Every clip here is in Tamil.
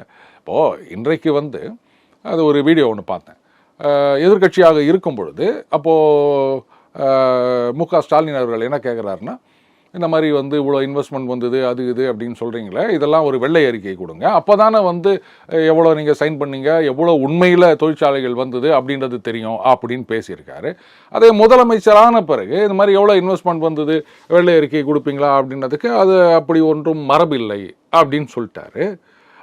இப்போது இன்றைக்கு அது ஒரு வீடியோ ஒன்று பார்த்தேன். எதிர்க்கட்சியாக இருக்கும் பொழுது அப்போது மு.க. ஸ்டாலின் அவர்கள் என்ன கேட்குறாருன்னா, இந்த மாதிரி இவ்வளோ இன்வெஸ்ட்மெண்ட் வந்தது அது இது அப்படின்னு சொல்கிறீங்களே, இதெல்லாம் ஒரு வெள்ளை அறிக்கை கொடுங்க. அப்போ தானே எவ்வளோ நீங்கள் சைன் பண்ணீங்க, எவ்வளோ உண்மையில் தொழிற்சாலைகள் வந்தது அப்படின்றது தெரியும் அப்படின்னு பேசியிருக்காரு. அதே முதலமைச்சரான பிறகு இந்த மாதிரி எவ்வளோ இன்வெஸ்ட்மெண்ட் வந்தது, வெள்ளை அறிக்கை கொடுப்பீங்களா அப்படின்றதுக்கு அது அப்படி ஒன்றும் மரபில்லை அப்படின்னு சொல்லிட்டாரு.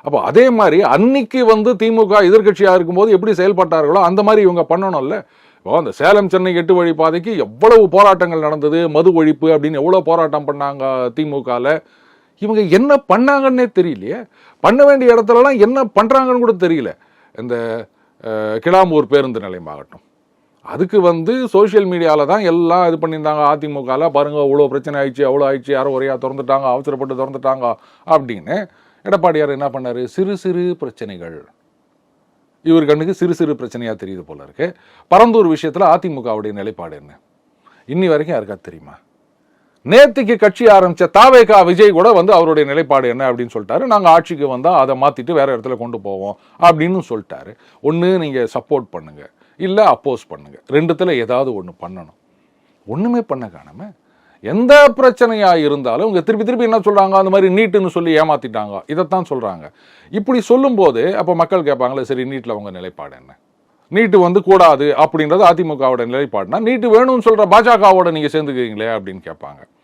அப்போ அதே மாதிரி அன்னைக்கு திமுக எதிர்கட்சியாக இருக்கும்போது எப்படி செயல்பட்டார்களோ அந்த மாதிரி இவங்க பண்ணணும்ல. இப்போ அந்த சேலம் சென்னை 8 வழி பாதைக்கு எவ்வளவு போராட்டங்கள் நடந்தது, மது ஒழிப்பு அப்படின்னு எவ்வளோ போராட்டம் பண்ணாங்க திமுகவில். இவங்க என்ன பண்ணாங்கன்னே தெரியலையே. பண்ண வேண்டிய இடத்துலலாம் என்ன பண்ணுறாங்கன்னு கூட தெரியல. இந்த கிளாம்பூர் பேருந்து நிலையம் ஆகட்டும், அதுக்கு சோஷியல் மீடியாவில் தான் எல்லாம் இது பண்ணியிருந்தாங்க. அதிமுகவில் பாருங்கள் இவ்வளோ பிரச்சனை ஆயிடுச்சு, அவ்வளோ ஆயிடுச்சு, யாரோ ஒரையா திறந்துட்டாங்க, அவசரப்பட்டு திறந்துட்டாங்க அப்படின்னு. எடப்பாடியார் என்ன பண்ணார், சிறு சிறு பிரச்சனைகள் இவர் கண்ணுக்கு சிறு சிறு பிரச்சனையாக தெரியுது போல இருக்கு. பரந்தூர் விஷயத்தில் அதிமுகவுடைய நிலைப்பாடு என்ன இன்னி வரைக்கும் யாருக்கா தெரியுமா? நேத்திக்கு கட்சி ஆரம்பித்த தாவேகா விஜய் கூட அவருடைய நிலைப்பாடு என்ன அப்படின்னு சொல்லிட்டாரு. நாங்கள் ஆட்சிக்கு வந்தால் அதை மாற்றிட்டு வேற இடத்துல கொண்டு போவோம் அப்படின்னு சொல்லிட்டாரு. ஒன்று நீங்கள் சப்போர்ட் பண்ணுங்க, இல்லை அப்போஸ் பண்ணுங்க, ரெண்டுத்தில் ஏதாவது ஒன்று பண்ணணும். ஒன்றுமே பண்ண காணாம எந்த பிரச்சனையாக இருந்தாலும் இவங்க திருப்பி திருப்பி என்ன சொல்கிறாங்க, அந்த மாதிரி நீட்டுன்னு சொல்லி ஏமாற்றிட்டாங்க, இதைத்தான் சொல்கிறாங்க. இப்படி சொல்லும்போது அப்போ மக்கள் கேட்பாங்களே, சரி நீட்டில் அவங்க நிலைப்பாடு என்ன? நீட்டு கூடாது அப்படின்றது அதிமுகவோட நிலைப்பாடுனா, நீட்டு வேணும்னு சொல்கிற பாஜகவோட நீங்கள் சேர்ந்துக்கிறீங்களே அப்படின்னு கேட்பாங்க.